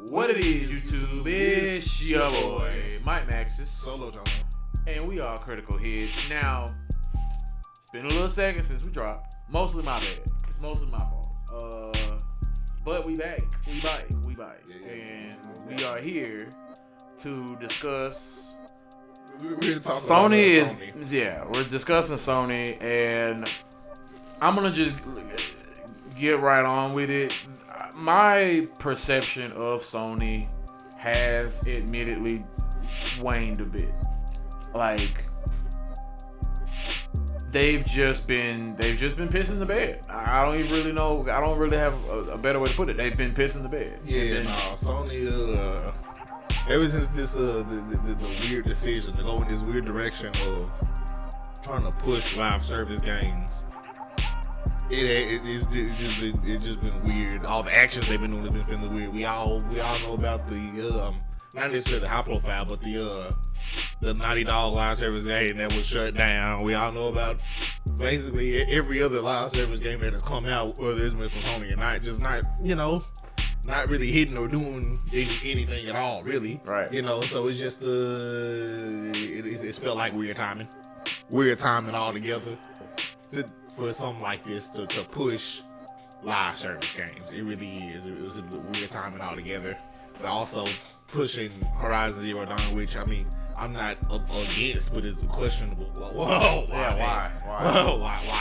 What it is, YouTube? It's your boy, Mike Maxis. Solo John. And we are Critical here. Now, it's been a little second since we dropped. Mostly my bad. It's mostly my fault. But we back. We back. Yeah. And we are here to discuss... We're here to talk Sony about Sony. Yeah, we're discussing Sony, and I'm going to just get right on with it. My perception of Sony has admittedly waned a bit. Like, they've just been pissing the bed. I don't even really know. I don't really have a better way to put it. They've been pissing the bed. Sony. Ever since this the weird decision to go in this weird direction of trying to push live service games. It's just been weird. All the actions they've been doing has been weird. We all know about the not necessarily high profile, but the Naughty Dog live service game that was shut down. We all know about basically every other live service game that has come out, whether it's been from Sony or not really hitting or doing anything at all, really. Right. So it's just it's felt like weird timing altogether. For something like this to push live service games. It really is. It was a weird timing altogether. But also pushing Horizon Zero Dawn, which, I mean, I'm not against, but it's questionable. Whoa, why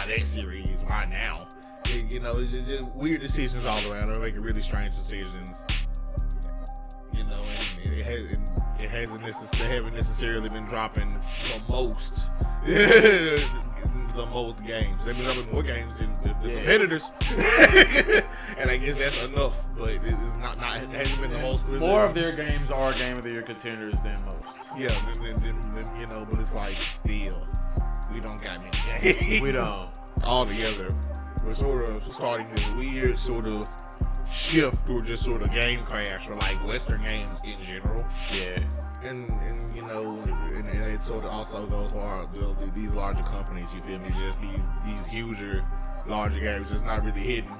that series? Why now? It's just weird decisions all around. They're making really strange decisions. And they haven't necessarily been dropping the most games. They've been dropping more games than the competitors, and I guess that's enough. But it hasn't been the most. More of their games are Game of the Year contenders than most. Yeah, but it's like still, we don't got many games. We don't. All together, we're sort of starting this weird sort of shift or just sort of game crash for like Western games in general. Yeah. And it sort of also goes for these larger companies. You feel me? Just these huger, larger games just not really hitting.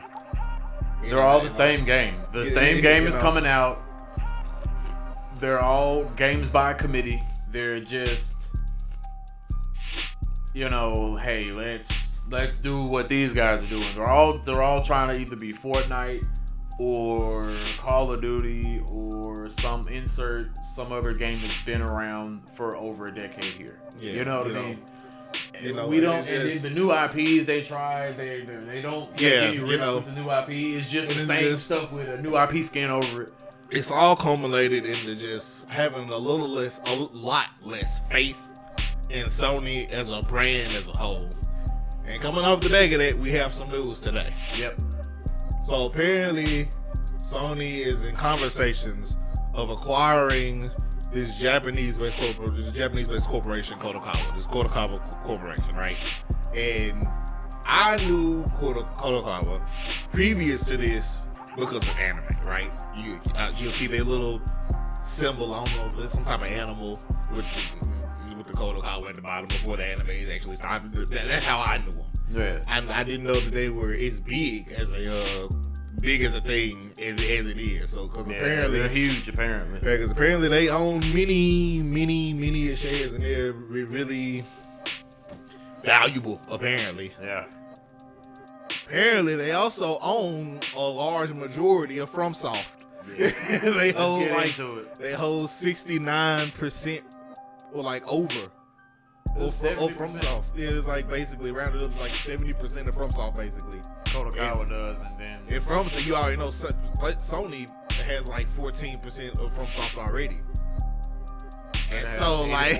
They're all the same game. The same game is coming out. They're all games by committee. They're just, hey, let's do what these guys are doing. They're all trying to either be Fortnite or Call of Duty or some other game that's been around for over a decade here. Yeah, you know what I mean? We don't. And then the new IPs they try, they don't take any risks with the new IP. It's just the same stuff with a new IP skin over it. It's all culminated into just having a lot less faith in Sony as a brand as a whole. And coming off the back of that, we have some news today. Yep. So apparently, Sony is in conversations of acquiring this Japanese-based corporation, Critikal. This Critikal corporation, right? And I knew Critikal previous to this because of anime, right? You'll see their little symbol. I don't know, it's some type of animal with the Critikal at the bottom before the anime actually started. That's how I knew them. Yeah. And I didn't know that they were as big as a thing as it is. So, because apparently they're huge. Apparently, because apparently they own many shares, and they're really valuable. Apparently, yeah. Apparently, they also own a large majority of Fromsoft. Yeah. they hold 69%, or like over. Of Fromsoft. Yeah, it's like basically rounded up to like 70% of Fromsoft, basically. Critikal does, and then in Fromsoft, you already know Sony has like 14% of Fromsoft already. And so, like,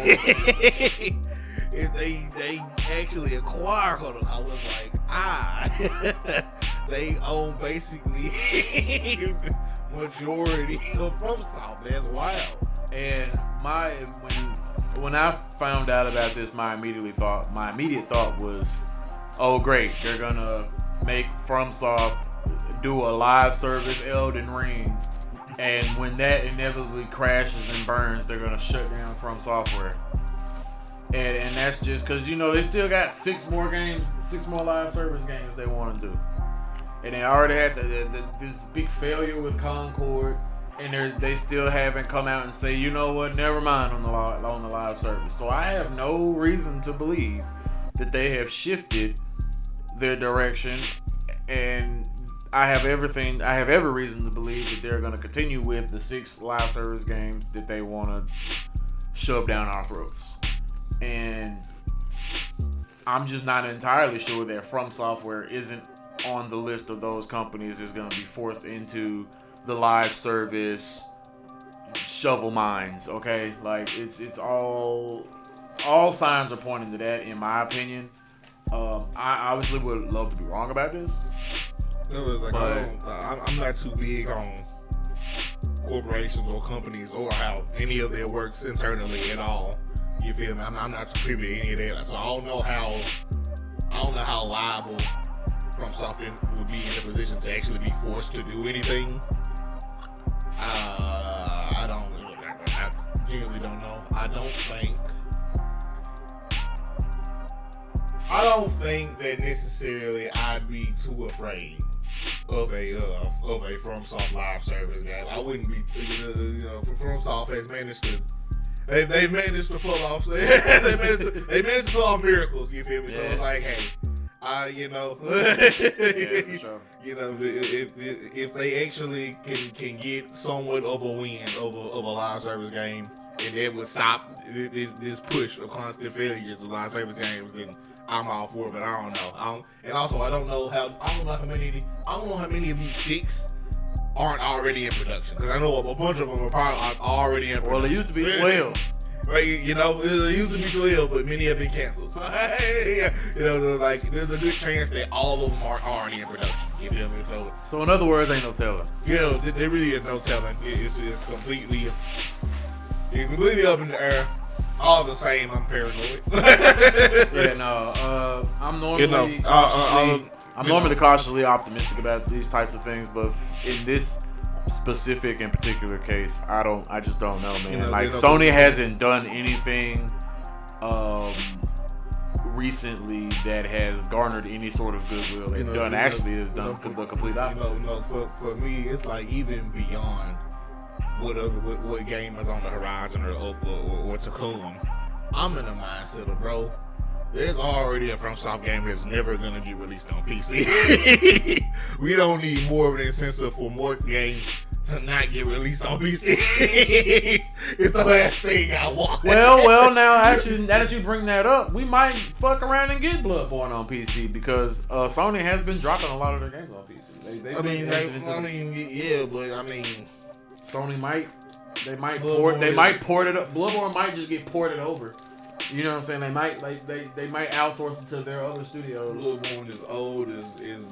if they actually acquire Critikal, I was like, they own basically majority of Fromsoft. That's wild. And when I found out about this, my immediate thought was, oh great, they're gonna make Fromsoft do a live service Elden Ring, and when that inevitably crashes and burns, they're gonna shut down From Software. And that's just because they still got 6 more live service games they want to do, and they already had this big failure with Concord. and they still haven't come out and say, you know what, never mind on the live service. So I have no reason to believe that they have shifted their direction, and I have every reason to believe that they're going to continue with the 6 live service games that they want to shove down our throats. And I'm just not entirely sure that From Software isn't on the list of those companies that's going to be forced into the live service shovel mines. Okay, like it's all signs are pointing to that, in my opinion. I obviously would love to be wrong about this. It was like, I'm not too big on corporations or companies or how any of their works internally at all. You feel me? I'm not too privy to any of that. So I don't know how liable FromSoft would be in a position to actually be forced to do anything. I genuinely don't know. I don't think that necessarily I'd be too afraid of a FromSoft live service game. I wouldn't be. FromSoft has managed to. They've managed to pull off. They managed to pull off miracles. You feel me? Yeah. So it's like, hey, yeah, sure. If they actually can get somewhat of a win of a live service game, and it would stop this push of constant failures of live service games, then I'm all for it. But I don't know. I don't know how many of these 6 aren't already in production, because I know a bunch of them are probably already in production. Well, it used to be 12. Right, it used to be 12, but many have been canceled. So, there's a good chance that all of them are already in production. You feel me? So in other words, ain't no telling. There really is no telling. It's completely up in the air. All the same, I'm paranoid. I'm normally cautiously optimistic about these types of things, but in this specific and particular case, I just don't know, man. Sony hasn't done anything recently that has garnered any sort of goodwill. They've done the complete opposite. For me, it's like even beyond what game is on the horizon or to come. I'm in the mindset of, bro, there's already a FromSoft game that's never going to get released on PC. We don't need more of an incentive for more games to not get released on PC. It's the last thing I want. Well, now actually, now that you bring that up, we might fuck around and get Bloodborne on PC, because Sony has been dropping a lot of their games on PC. Sony might port it up. Bloodborne might just get ported over. You know what I'm saying? They might outsource it to their other studios. Bloodborne is old as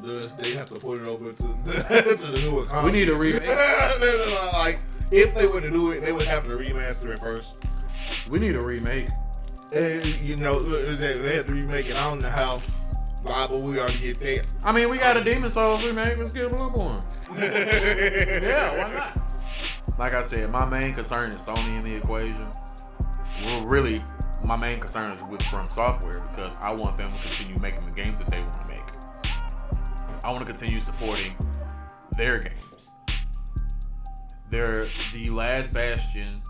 dust. They have to put it over to the newer console. We need a remake. Like, if they were to do it, they would have to remaster it first. We need a remake. They have to remake it. I don't know how viable we are to get that. I mean, we got a Demon Souls remake. Let's get a Bloodborne. Yeah, why not? Like I said, my main concern is Sony in the equation. Well, really, my main concern is with From Software, because I want them to continue making the games that they want to make. I want to continue supporting their games. They're the last bastion,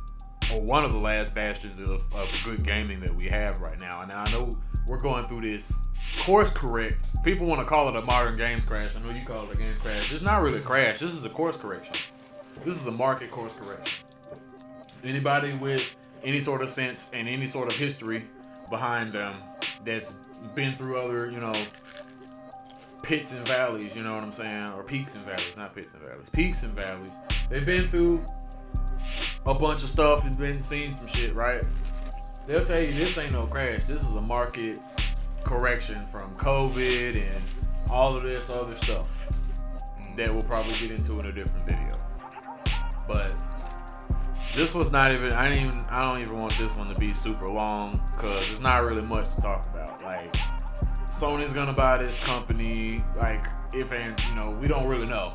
or one of the last bastions of good gaming that we have right now. And I know we're going through this course correct. People want to call it a modern games crash. I know you call it a games crash. It's not really a crash. This is a course correction. This is a market course correction. Anybody with any sort of sense and any sort of history behind them that's been through other, pits and valleys, you know what I'm saying? Or peaks and valleys, not pits and valleys. Peaks and valleys. They've been through a bunch of stuff and been seeing some shit, right? They'll tell you this ain't no crash. This is a market correction from COVID and all of this other stuff that we'll probably get into in a different video. But this was not even. I don't even want this one to be super long, because there's not really much to talk about. Like, Sony's gonna buy this company. Like, we don't really know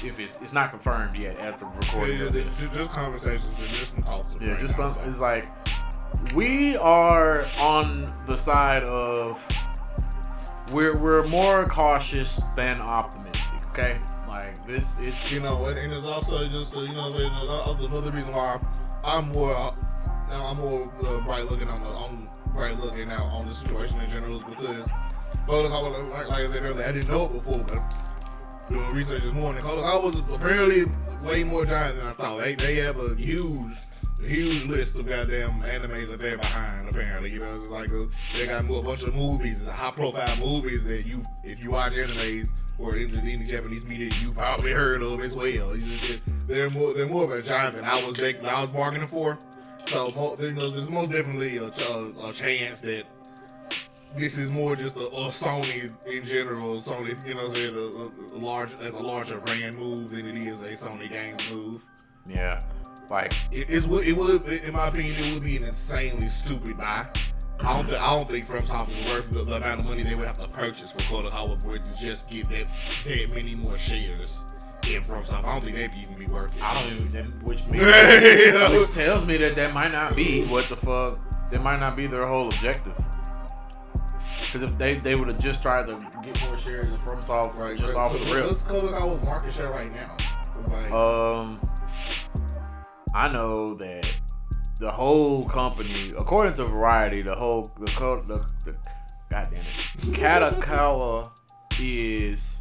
if it's not confirmed yet as the recording. Just conversations, just some talks. Yeah, just something. It's like we are on the side of we're more cautious than optimistic. Okay, like it's you know, and it's also just you know another reason why I'm more bright looking bright looking out on the situation in general is because Critikal, like I said earlier, I didn't know it before, but doing research this morning, Critikal was apparently way more giant than I thought. They have a huge list of goddamn animes that they're behind. Apparently, you know, it's like they got a bunch of movies, high profile movies that if you watch animes or any Japanese media, you probably heard of as well. They're more of a giant than I was bargaining for. So there's most definitely a chance that this is more just a Sony in general. Sony, you know, a larger brand move than it is a Sony Games move. Yeah, like it would, in my opinion, it would be an insanely stupid buy. I don't think Fromsoft is worth the amount of money they would have to purchase for Critikal for it to just get that many more shares in Fromsoft. I don't think they'd even be worth it. I don't even, which tells me that might not be what the fuck. That might not be their whole objective. Because if they would have just tried to get more shares of Fromsoft just off the rip. What's Critikal market share right now? It's like, I know that the whole company, according to Variety, the goddamn it, Critikal is,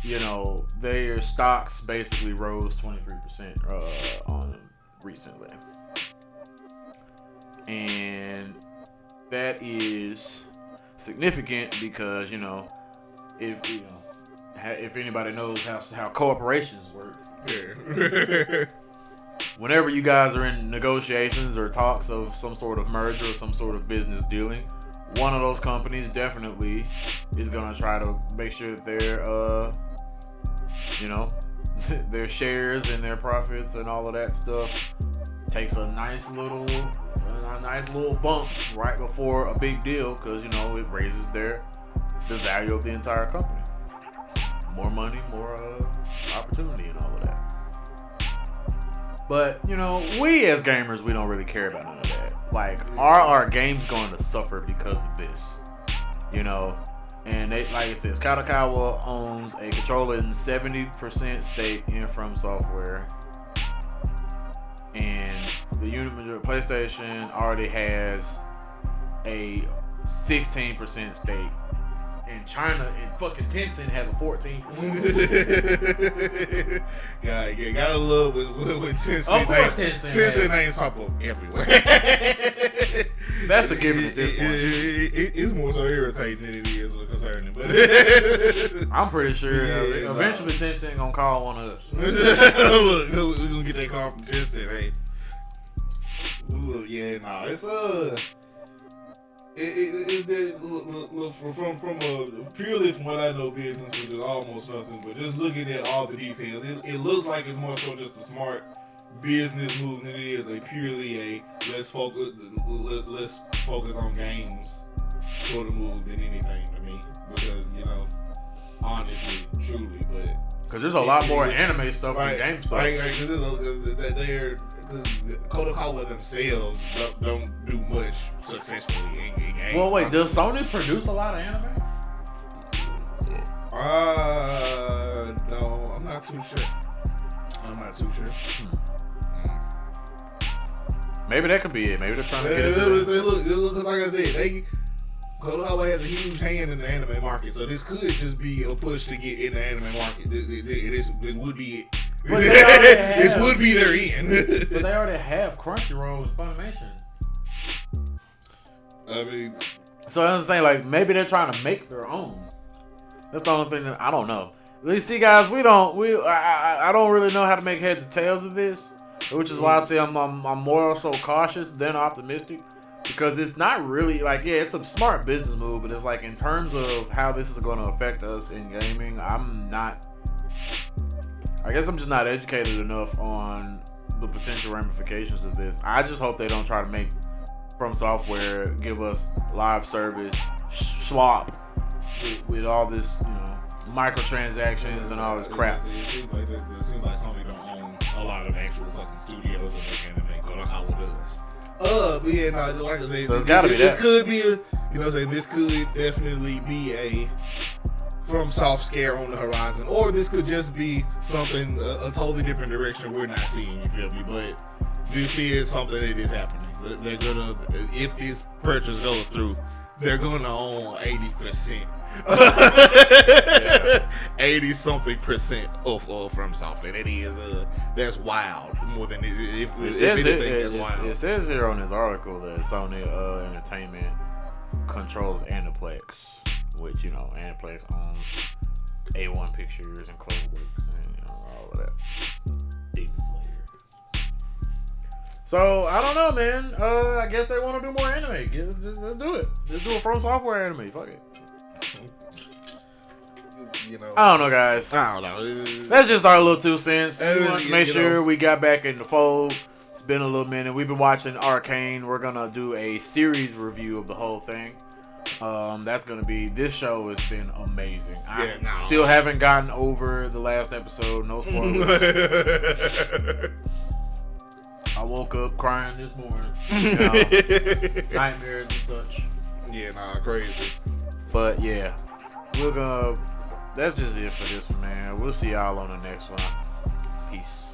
you know, their stocks basically rose 23% on recently, and that is significant because, you know, if anybody knows how corporations work, yeah. Whenever you guys are in negotiations or talks of some sort of merger or some sort of business dealing, one of those companies definitely is gonna try to make sure that their you know, their shares and their profits and all of that stuff takes a nice little bump right before a big deal, because, you know, it raises the value of the entire company. More money, more opportunity, and all of that. But, you know, we as gamers, we don't really care about none of that. Like, are our games going to suffer because of this? You know, and they, like it says, Critikal owns a controlling 70% stake in From Software, and the PlayStation already has a 16% stake. In China, and fucking Tencent has a 14%. Gotta love when Tencent. Of course, Tencent names pop up everywhere. That's a given at this point. It's more so irritating than it is concerning. But I'm pretty sure eventually Tencent gonna call one of us. Look, we're gonna get that call from Tencent. Hey, look, yeah, nah, it's purely from what I know, business, which is almost nothing, but just looking at all the details, it looks like it's more so just a smart business move than it is purely let's focus on games sort of move than anything to me. Because, you know, honestly, truly, but because there's a lot more anime stuff than game stuff. Right, because Critikal themselves don't do much successfully in games. Well, wait, does Sony produce a lot of anime? No, I'm not too sure. Maybe that could be it. Maybe they're trying to get it. Look, like I said, Critikal has a huge hand in the anime market, so this could just be a push to get in the anime market. This would be it. This would be their end. But they already have Crunchyroll and Funimation. I mean, so I'm saying, like, maybe they're trying to make their own. That's the only thing that I don't know. You see, guys, I don't really know how to make heads or tails of this, which is why I say I'm more so cautious than optimistic, because it's not really like, yeah, it's a smart business move, but it's like, in terms of how this is going to affect us in gaming, I guess I'm just not educated enough on the potential ramifications of this. I just hope they don't try to make From Software give us live service slop with all this, you know, microtransactions and all this crap. It seems like Sony don't own a lot of actual fucking studios that make anime. Critikal does. But yeah, no, like I said, so it's gotta be this that. Could be a, you know, what I'm saying, this could definitely be a FromSoft scare on the horizon, or this could just be something a totally different direction we're not seeing. You feel me? But this is something that is happening. They're gonna, if this purchase goes through, they're gonna own 80%. 80-something% of FromSoft, and it is that's wild. More than if anything, that's wild. It says here on this article that Sony Entertainment controls Aniplex, which Aniplex owns A1 Pictures and Cloverworks and all of that. Demon Slayer. So I don't know, man. I guess they want to do more anime. Let's do it. Let's do a From Software anime. Fuck it. I don't know, guys. I don't know. That's just our little 2 cents. We want to make you sure know. we got back in the fold. It's been a little minute. We've been watching Arcane. We're gonna do a series review of the whole thing. That's gonna be. This show has been amazing. I still haven't gotten over the last episode. No spoilers. I woke up crying this morning. Nightmares and such. Yeah, crazy. But yeah, we're gonna. That's just it for this one, man. We'll see y'all on the next one. Peace.